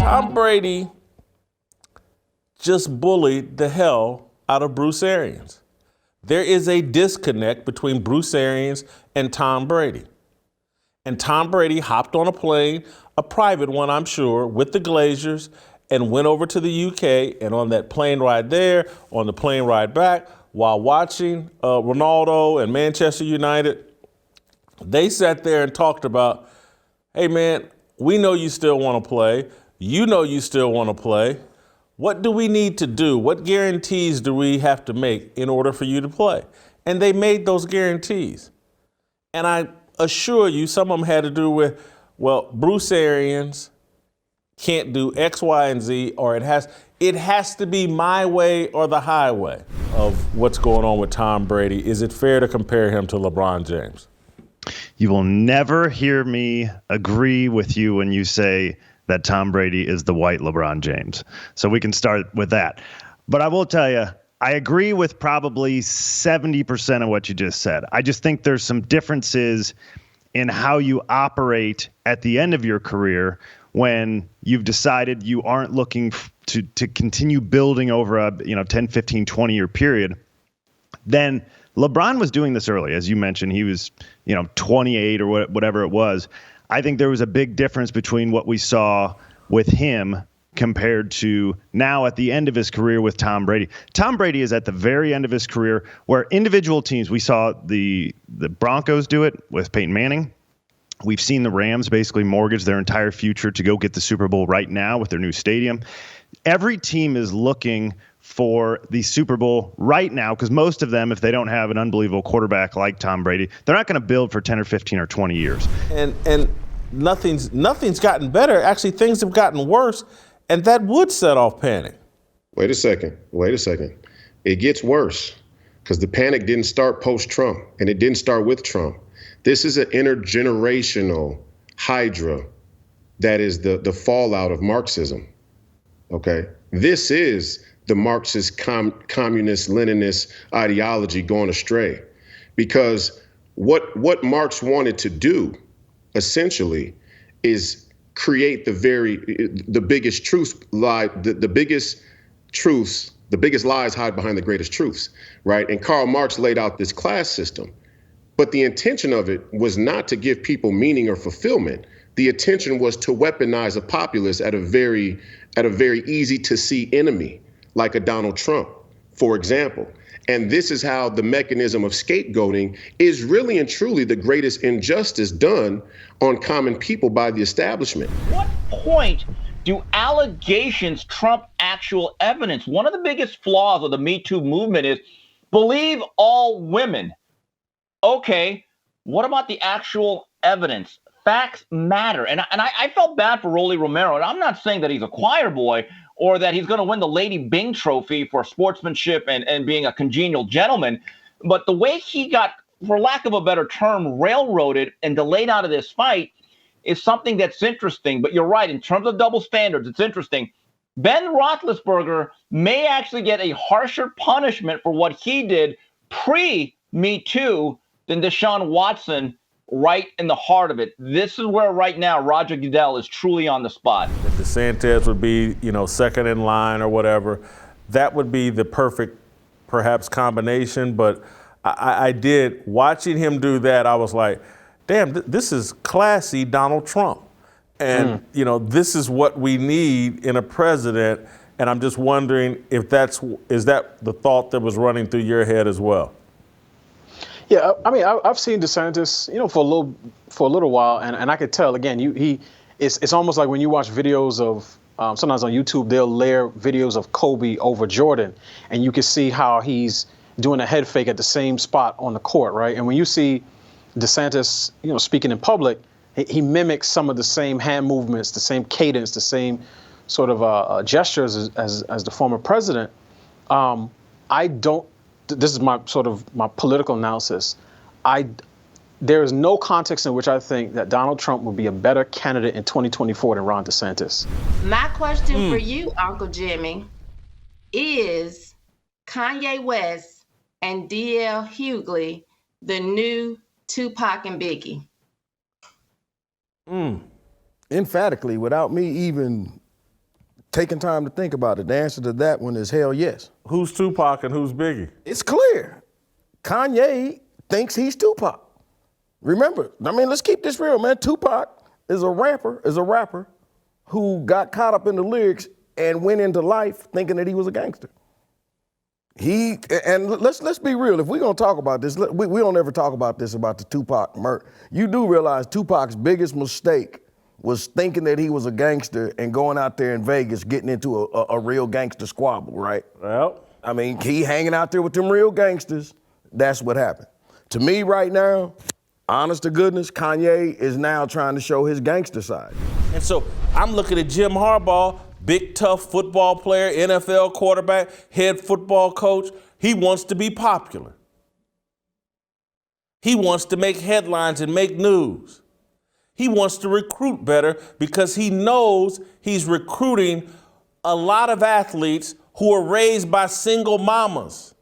Tom Brady just bullied the hell out of Bruce Arians. There is a disconnect between Bruce Arians and Tom Brady. And Tom Brady hopped on a plane, a private one, I'm sure, with the Glazers, and went over to the UK. And on that plane ride there, on the plane ride back, while watching Ronaldo and Manchester United, they sat there and talked about, hey, man, we know you still want to play. You know you still want to play. What do we need to do? What guarantees do we have to make in order for you to play? And they made those guarantees. And I assure you, some of them had to do with, well, Bruce Arians can't do X, Y, and Z, or it has to be my way or the highway of what's going on with Tom Brady. Is it fair to compare him to LeBron James? You will never hear me agree with you when you say that Tom Brady is the white LeBron James. So we can start with that. But I will tell you, I agree with probably 70% of what you just said. I just think there's some differences in how you operate at the end of your career when you've decided you aren't looking to continue building over a 10, 15, 20-year period. Then LeBron was doing this early. As you mentioned, he was 28 or whatever it was. I think there was a big difference between what we saw with him compared to now at the end of his career with Tom Brady. Tom Brady is at the very end of his career where individual teams, we saw the Broncos do it with Peyton Manning. We've seen the Rams basically mortgage their entire future to go get the Super Bowl right now with their new stadium. Every team is looking for the Super Bowl right now because most of them, if they don't have an unbelievable quarterback like Tom Brady, they're not going to build for 10 or 15 or 20 years. And nothing's gotten better. Actually, things have gotten worse, and that would set off panic. Wait a second. It gets worse because the panic didn't start post-Trump, and it didn't start with Trump. This is an intergenerational hydra that is the fallout of Marxism, okay? This is the Marxist, communist, Leninist ideology going astray. Because what Marx wanted to do, essentially, is create the biggest truths lie, the biggest truths, the biggest lies hide behind the greatest truths, right? And Karl Marx laid out this class system. But the intention of it was not to give people meaning or fulfillment. The intention was to weaponize a populace at a very easy to see enemy, like a Donald Trump, for example. And this is how the mechanism of scapegoating is really and truly the greatest injustice done on common people by the establishment. What point do allegations trump actual evidence? One of the biggest flaws of the Me Too movement is believe all women. Okay, what about the actual evidence? Facts matter. And I felt bad for Rolly Romero. And I'm not saying that he's a choir boy or that he's going to win the Lady Bing Trophy for sportsmanship and being a congenial gentleman. But the way he got, for lack of a better term, railroaded and delayed out of this fight is something that's interesting. But you're right, in terms of double standards, it's interesting. Ben Roethlisberger may actually get a harsher punishment for what he did pre-Me Too than Deshaun Watson right in the heart of it. This is where right now Roger Goodell is truly on the spot. If DeSantis would be, second in line or whatever, that would be the perfect, perhaps, combination. But I did, watching him do that, I was like, damn, this is classy Donald Trump. And, this is what we need in a president. And I'm just wondering if is that the thought that was running through your head as well? Yeah, I mean, I've seen DeSantis, for a little while, and I could tell again, it's almost like when you watch videos of sometimes on YouTube, they'll layer videos of Kobe over Jordan, and you can see how he's doing a head fake at the same spot on the court, right? And when you see DeSantis, speaking in public, he mimics some of the same hand movements, the same cadence, the same sort of gestures as the former president. This is my political analysis. There is no context in which I think that Donald Trump would be a better candidate in 2024 than Ron DeSantis. My question for you, Uncle Jimmy, is Kanye West and D.L. Hughley the new Tupac and Biggie? Emphatically, without me even taking time to think about it, the answer to that one is hell yes. Who's Tupac and who's Biggie? It's clear. Kanye thinks he's Tupac. Remember, I mean, let's keep this real, man. Tupac is a rapper who got caught up in the lyrics and went into life thinking that he was a gangster. Let's be real. If we're gonna talk about this, we don't ever talk about this about the Tupac murder. You do realize Tupac's biggest mistake was thinking that he was a gangster and going out there in Vegas getting into a real gangster squabble, right? Well, I mean, he hanging out there with them real gangsters. That's what happened. To me right now, honest to goodness, Kanye is now trying to show his gangster side. and so I'm looking at Jim Harbaugh, big, tough football player, NFL quarterback, head football coach. He wants to be popular. He wants to make headlines and make news. He wants to recruit better because he knows he's recruiting a lot of athletes who are raised by single mamas.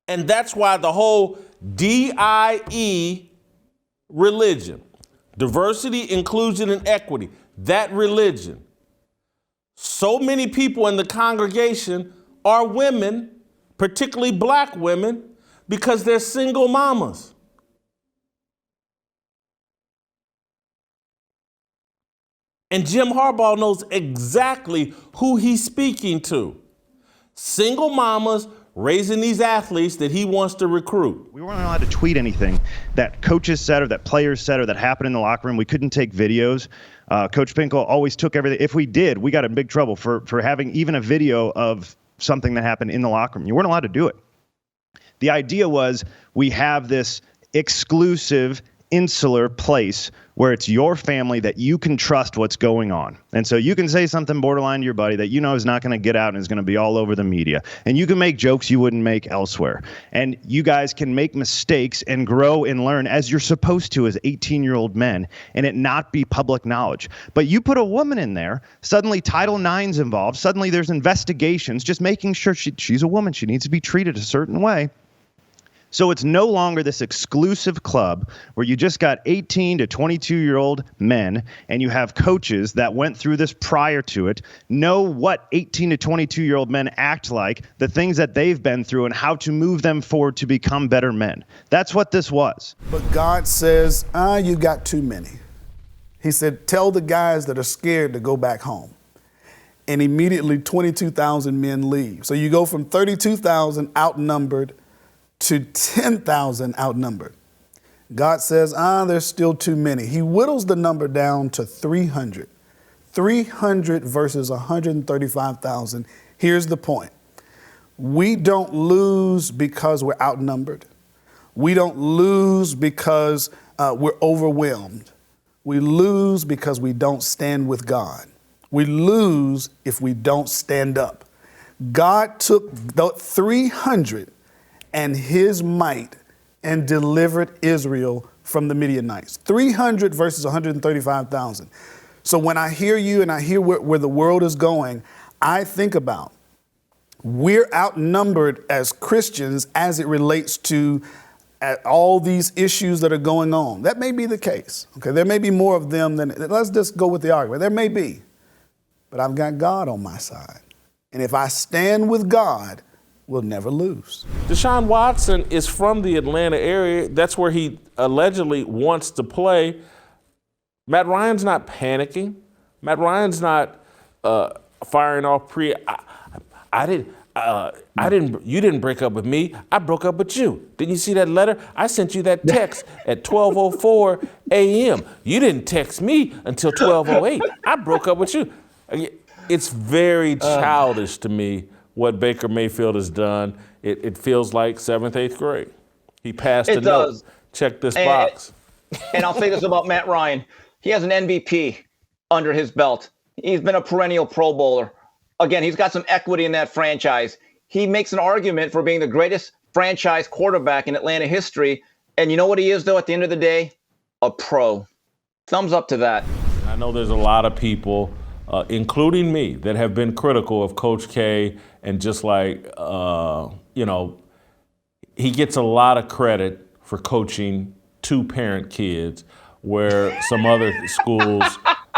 And that's why the whole DIE religion, diversity, inclusion, and equity, that religion, so many people in the congregation are women, particularly black women, because they're single mamas. And Jim Harbaugh knows exactly who he's speaking to. Single mamas raising these athletes that he wants to recruit. We weren't allowed to tweet anything that coaches said or that players said or that happened in the locker room. We couldn't take videos. Coach Pinkel always took everything. If we did, we got in big trouble for having even a video of something that happened in the locker room. You weren't allowed to do it. The idea was we have this exclusive, insular place where it's your family that you can trust what's going on. And so you can say something borderline to your buddy that you know is not going to get out and is going to be all over the media. And you can make jokes you wouldn't make elsewhere. And you guys can make mistakes and grow and learn as you're supposed to as 18-year-old men and it not be public knowledge. But you put a woman in there, suddenly Title IX's involved, suddenly there's investigations, just making sure she's a woman. She needs to be treated a certain way. So it's no longer this exclusive club where you just got 18 to 22-year-old men and you have coaches that went through this prior to it, know what 18 to 22-year-old men act like, the things that they've been through, and how to move them forward to become better men. That's what this was. But God says, you got too many. He said, tell the guys that are scared to go back home. And immediately 22,000 men leave. So you go from 32,000 outnumbered to 10,000 outnumbered. God says, there's still too many. He whittles the number down to 300. 300 versus 135,000. Here's the point. We don't lose because we're outnumbered. We don't lose because we're overwhelmed. We lose because we don't stand with God. We lose if we don't stand up. God took the 300 and his might and delivered Israel from the Midianites. 300 versus 135,000. So when I hear you and I hear where the world is going, I think about we're outnumbered as Christians as it relates to all these issues that are going on. That may be the case. Okay, there may be more of them than, let's just go with the argument. There may be, but I've got God on my side. And if I stand with God, we'll never lose. Deshaun Watson is from the Atlanta area. That's where he allegedly wants to play. Matt Ryan's not panicking. Matt Ryan's not firing off you didn't break up with me. I broke up with you. Didn't you see that letter? I sent you that text at 12:04 a.m. You didn't text me until 12:08. I broke up with you. It's very childish to me what Baker Mayfield has done. It feels like 7th, 8th grade. He passed a note. Check this box. And I'll say this about Matt Ryan. He has an MVP under his belt. He's been a perennial Pro Bowler. Again, he's got some equity in that franchise. He makes an argument for being the greatest franchise quarterback in Atlanta history. And you know what he is, though, at the end of the day? A pro. Thumbs up to that. I know there's a lot of people, including me, that have been critical of Coach K. And just like, he gets a lot of credit for coaching 2-parent kids where some other schools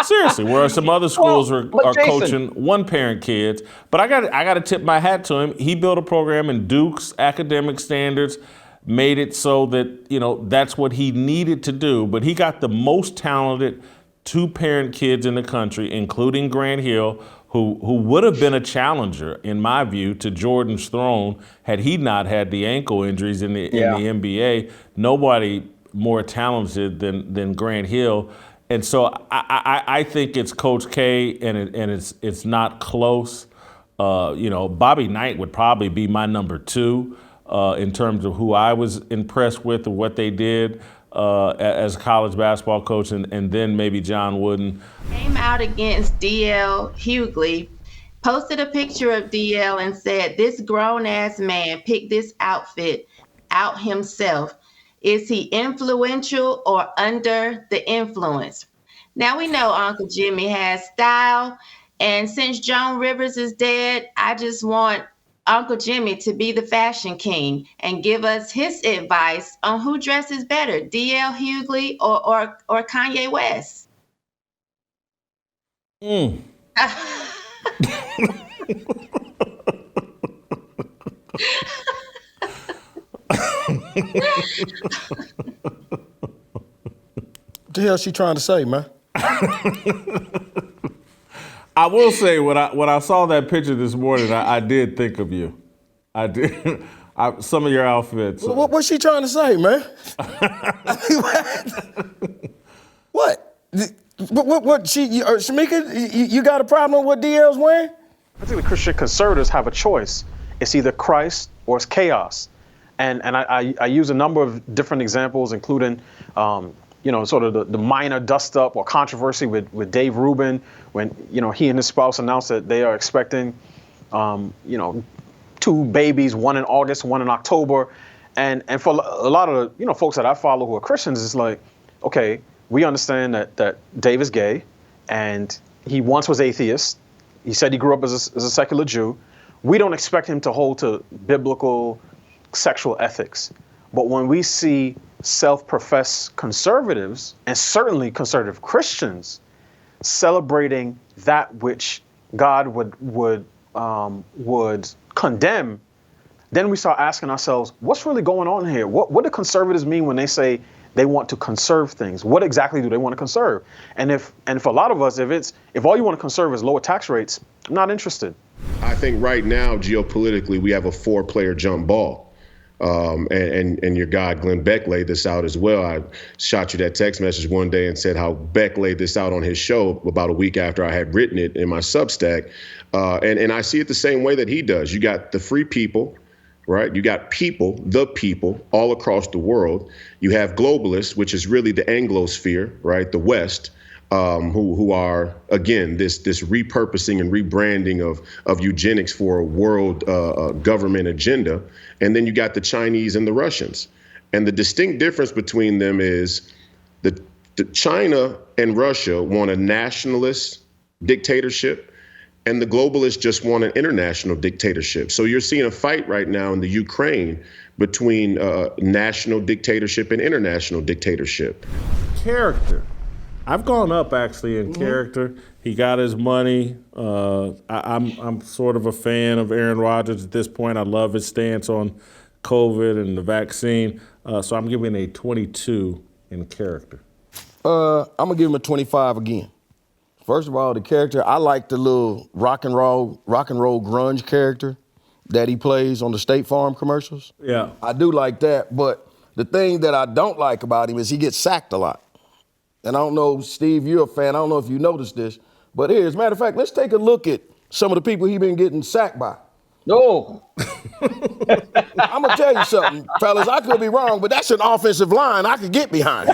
Seriously, where some other schools are Jason, coaching one-parent kids. But I got to tip my hat to him. He built a program in Duke's academic standards, made it so that, that's what he needed to do. But he got the most talented two-parent kids in the country, including Grant Hill, who would have been a challenger, in my view, to Jordan's throne had he not had the ankle injuries in the NBA. Nobody more talented than Grant Hill. And so I think it's Coach K, and it's not close. Bobby Knight would probably be my number 2 in terms of who I was impressed with and what they did as a college basketball coach, and then maybe John Wooden. Came out against D.L. Hughley, posted a picture of D.L. and said, "This grown-ass man picked this outfit out himself. Is he influential or under the influence?" Now we know Uncle Jimmy has style, and since Joan Rivers is dead, I just want Uncle Jimmy to be the fashion king and give us his advice on who dresses better, D.L. Hughley or Kanye West. What the hell she trying to say, man? I will say, when I saw that picture this morning, I did think of you. I did. Some of your outfits. What's she trying to say, man? What? What? Shamika, you got a problem with what DL's wearing? I think the Christian conservatives have a choice. It's either Christ or it's chaos. And I use a number of different examples, including, sort of the minor dust up or controversy with Dave Rubin when, he and his spouse announced that they are expecting, 2 babies, one in August, one in October. And for a lot of the, folks that I follow who are Christians, it's like, okay, we understand that Dave is gay and he once was atheist. He said he grew up as a secular Jew. We don't expect him to hold to biblical sexual ethics. But when we see self-professed conservatives, and certainly conservative Christians, celebrating that which God would condemn, then we start asking ourselves, what's really going on here? What do conservatives mean when they say they want to conserve things? What exactly do they want to conserve? And for a lot of us, if all you want to conserve is lower tax rates, I'm not interested. I think right now, geopolitically, we have a 4-player jump ball. And your guy, Glenn Beck, laid this out as well. I shot you that text message one day and said how Beck laid this out on his show about a week after I had written it in my Substack. And I see it the same way that he does. You got the free people, right? You got the people all across the world. You have globalists, which is really the Anglosphere, right? The West. Who are, again, this repurposing and rebranding of eugenics for a world government agenda. And then you got the Chinese and the Russians. And the distinct difference between them is the China and Russia want a nationalist dictatorship, and the globalists just want an international dictatorship. So you're seeing a fight right now in the Ukraine between national dictatorship and international dictatorship. Character. I've gone up actually in character. He got his money. I'm sort of a fan of Aaron Rodgers at this point. I love his stance on COVID and the vaccine. So I'm giving a 22 in character. I'm gonna give him a 25 again. First of all, the character, I like the little rock and roll grunge character that he plays on the State Farm commercials. Yeah. I do like that, but the thing that I don't like about him is he gets sacked a lot. And I don't know, Steve, you're a fan. I don't know if you noticed this, but here, as a matter of fact, let's take a look at some of the people he's been getting sacked by. No. I'm gonna tell you something, fellas. I could be wrong, but that's an offensive line I could get behind.